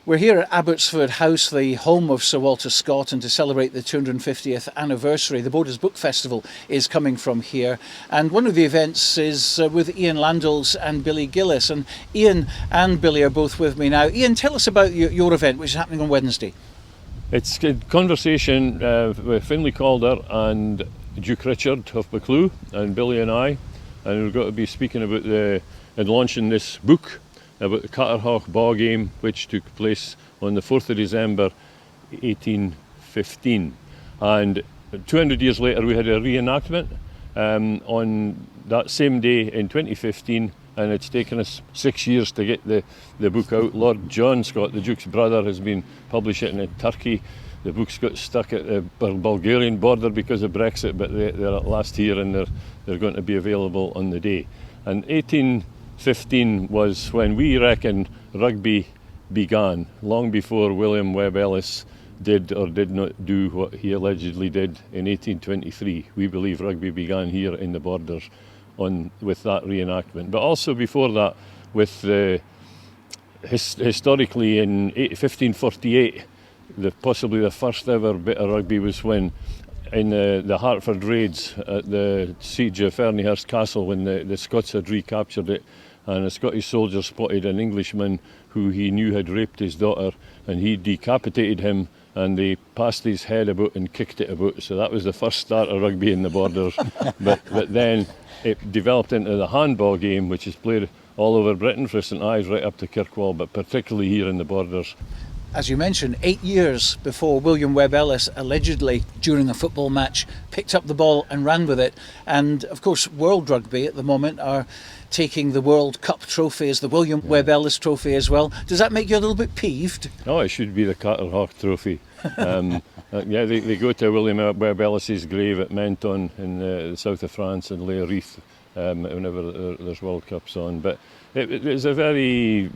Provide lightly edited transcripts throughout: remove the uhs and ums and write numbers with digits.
We're here at Abbotsford House, the home of Sir Walter Scott, and to celebrate the 250th anniversary, the Borders Book Festival is coming from here. And one of the events is with Ian Landles and Billy Gillies. And Ian and Billy are both with me now. Ian, tell us about your event, which is happening on Wednesday. It's a conversation with Finlay Calder and Duke Richard of Buccleuch and Billy and I. And we're going to be speaking about and launching this book about the Carterhaugh Ba game, which took place on the 4th of December 1815. And 200 years later we had a reenactment on that same day in 2015, and it's taken us 6 years to get the book out. Lord John Scott, the Duke's brother, has been publishing it in Turkey. The book's got stuck at the Bulgarian border because of Brexit, but they're at last here, and they're going to be available on the day. And 1815 was when we reckon rugby began, long before William Webb Ellis did or did not do what he allegedly did in 1823. We believe rugby began here in the Borders with that reenactment. But also before that, with historically in 1548, possibly the first ever bit of rugby was when in the Hertford raids at the siege of Ferniehurst Castle, when the Scots had recaptured it, and a Scottish soldier spotted an Englishman who he knew had raped his daughter, and he decapitated him, and they passed his head about and kicked it about. So that was the first start of rugby in the Borders. but then it developed into the handball game, which is played all over Britain, for St Ives right up to Kirkwall, but particularly here in the Borders. As you mentioned, 8 years before William Webb Ellis allegedly, during a football match, picked up the ball and ran with it. And of course, World Rugby at the moment are taking the World Cup trophy as the William Webb Ellis trophy as well. Does that make you a little bit peeved? Oh, it should be the Carterhaugh trophy. They go to William Webb Ellis's grave at Menton in the south of France and lay a wreath whenever there's World Cups on. But it's a very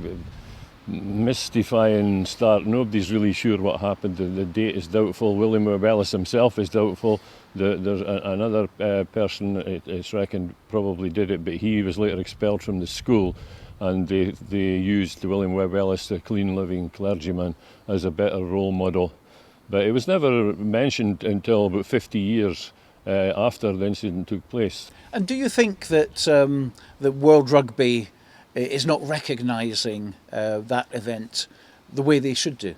mystifying start. Nobody's really sure what happened. The date is doubtful. William Webb Ellis himself is doubtful. There's another person, it's reckoned, probably did it, but he was later expelled from the school, and they used William Webb Ellis, the clean living clergyman, as a better role model. But it was never mentioned until about 50 years after the incident took place. And do you think that the World Rugby is not recognising that event the way they should do?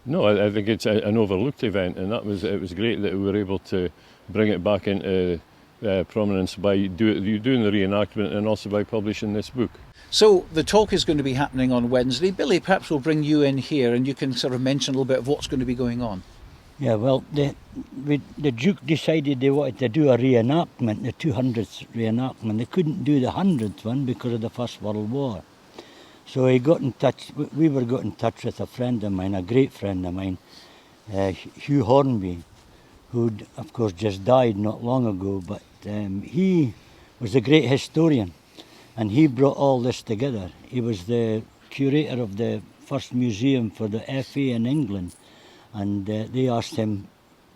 No, I think it's an overlooked event, and it was great that we were able to bring it back into prominence by doing the reenactment and also by publishing this book. So the talk is going to be happening on Wednesday. Billy, perhaps we'll bring you in here and you can sort of mention a little bit of what's going to be going on. Yeah, well, the Duke decided they wanted to do a reenactment, the 200th reenactment. They couldn't do the 100th one because of the First World War. So we got in touch with a friend of mine, a great friend of mine, Hugh Hornby, who'd of course just died not long ago, but he was a great historian, and he brought all this together. He was the curator of the first museum for the FA in England, and they asked him,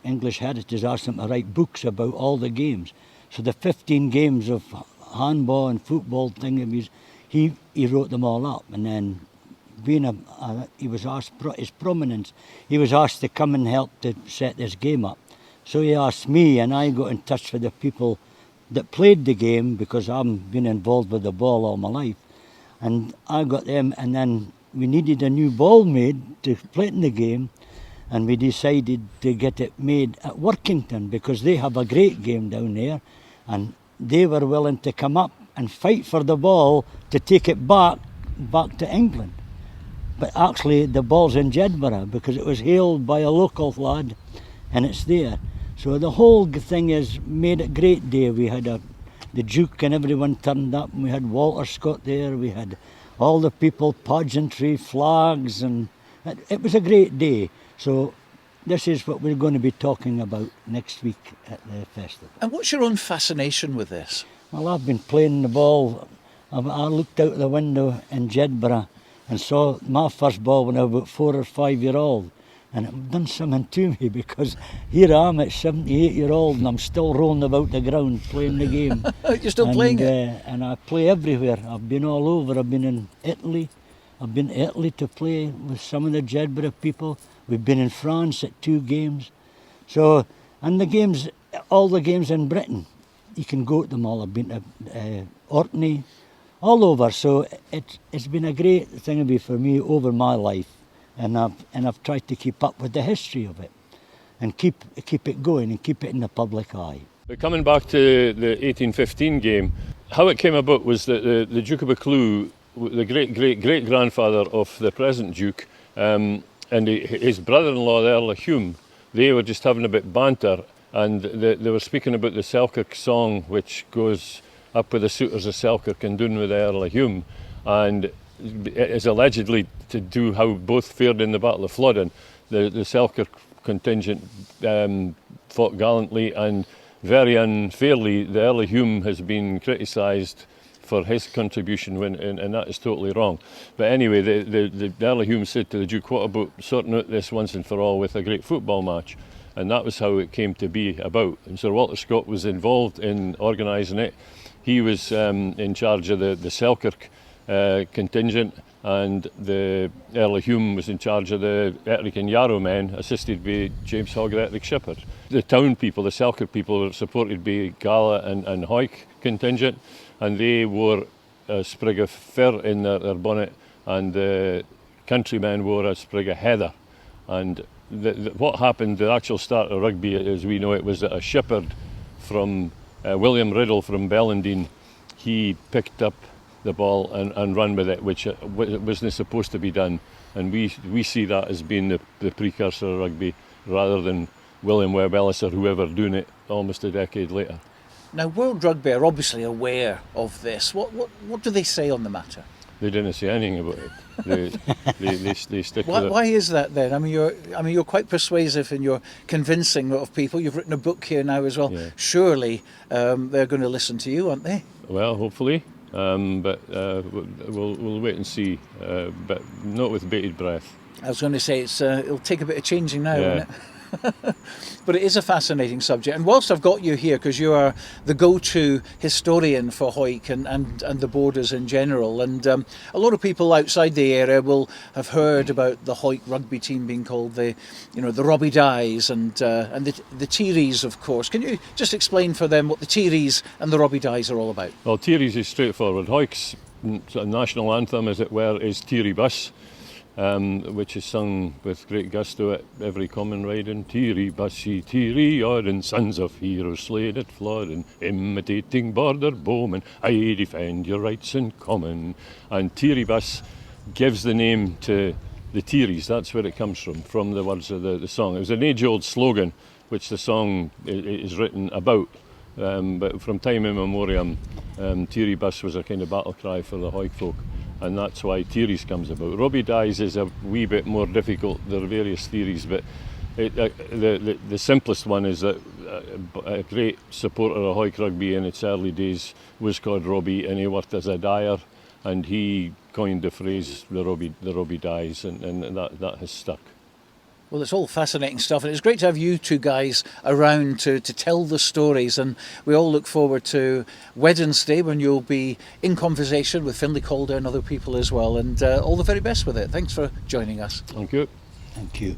English Heritage asked him to write books about all the games. So the 15 games of handball and football thing, he wrote them all up. And then being he was asked his prominence, he was asked to come and help to set this game up. So he asked me, and I got in touch with the people that played the game, because I've been involved with the ball all my life. And I got them, and then we needed a new ball made to play in the game. And we decided to get it made at Workington, because they have a great game down there, and they were willing to come up and fight for the ball to take it back to England. But actually the ball's in Jedburgh, because it was hailed by a local lad, and it's there. So the whole thing is made a great day. We had the Duke and everyone turned up, and we had Walter Scott there, we had all the people, pageantry, flags, and it was a great day. So this is what we're going to be talking about next week at the festival. And what's your own fascination with this? Well, I've been playing the ball. I looked out the window in Jedburgh and saw my first ball when I was about 4 or 5 years old. And it done something to me, because here I am at 78-year-old and I'm still rolling about the ground playing the game. You're still playing it? And I play everywhere. I've been all over. I've been in Italy, I've been to Italy to play with some of the Jedburgh people. We've been in France at 2 games. So, and the games, all the games in Britain, you can go to them all. I've been to Orkney, all over. So it's been a great thing for me over my life, and I've tried to keep up with the history of it, and keep it going and keep it in the public eye. But coming back to the 1815 game, how it came about was that the Duke of Buccleuch, the great grandfather of the present Duke, and his brother-in-law, the Earl of Hume, they were just having a bit banter, and they were speaking about the Selkirk song, which goes up with the suitors of Selkirk and down with the Earl of Hume, and it is allegedly to do how both fared in the Battle of Flodden. The Selkirk contingent fought gallantly, and very unfairly the Earl of Hume has been criticised for his contribution, and that is totally wrong. But anyway, the Earl of Hume said to the Duke, what about sorting out this once and for all with a great football match? And that was how it came to be about. And Sir Walter Scott was involved in organising it. He was in charge of the Selkirk contingent, and the Earl of Hume was in charge of the Ettrick and Yarrow men, assisted by James Hogg, the Ettrick shepherd. The town people, the Selkirk people, were supported by Gala and Hoyk contingent, and they wore a sprig of fir in their bonnet, and the countrymen wore a sprig of heather. And what happened, the actual start of rugby as we know it, was that a shepherd from William Riddle from Bellendine, he picked up the ball and run with it, which wasn't supposed to be done. And we see that as being the precursor of rugby, rather than William Webb Ellis or whoever doing it almost a decade later. Now, World Rugby are obviously aware of this. What do they say on the matter? They didn't say anything about it. They stick with it. Why is that then? I mean, you're quite persuasive and you're convincing of people. You've written a book here now as well. Yeah. Surely they're going to listen to you, aren't they? Well, hopefully, but we'll wait and see. But not with bated breath. I was going to say it'll take a bit of changing now, won't it? But it is a fascinating subject, and whilst I've got you here, because you are the go-to historian for Hoyk and the borders in general, and a lot of people outside the area will have heard about the Hoyk rugby team being called the Robbie Dyes and the Teeries, of course. Can you just explain for them what the Teeries and the Robbie Dyes are all about? Well, Teeries is straightforward. Hoyk's sort of national anthem, as it were, is Teerie Bus, which is sung with great gusto at every common riding. Teerie Bussy, Teerie Orden, sons of heroes slain at Flodden, imitating border bowmen, I defend your rights in common. And Teerie Bus gives the name to the Teeries. That's where it comes from the words of the song. It was an age-old slogan which the song is written about. But from time immemorial, Teerie Bus was a kind of battle cry for the Hoyk folk, and that's why Teeries comes about. Robbie Dyes is a wee bit more difficult. There are various theories, but the simplest one is that a great supporter of Hoyk rugby in its early days was called Robbie, and he worked as a dyer, and he coined the phrase the Robbie Dyes, and that has stuck. Well, it's all fascinating stuff, and it's great to have you two guys around to tell the stories, and we all look forward to Wednesday when you'll be in conversation with Finlay Calder and other people as well, and all the very best with it. Thanks for joining us. Thank you. Thank you.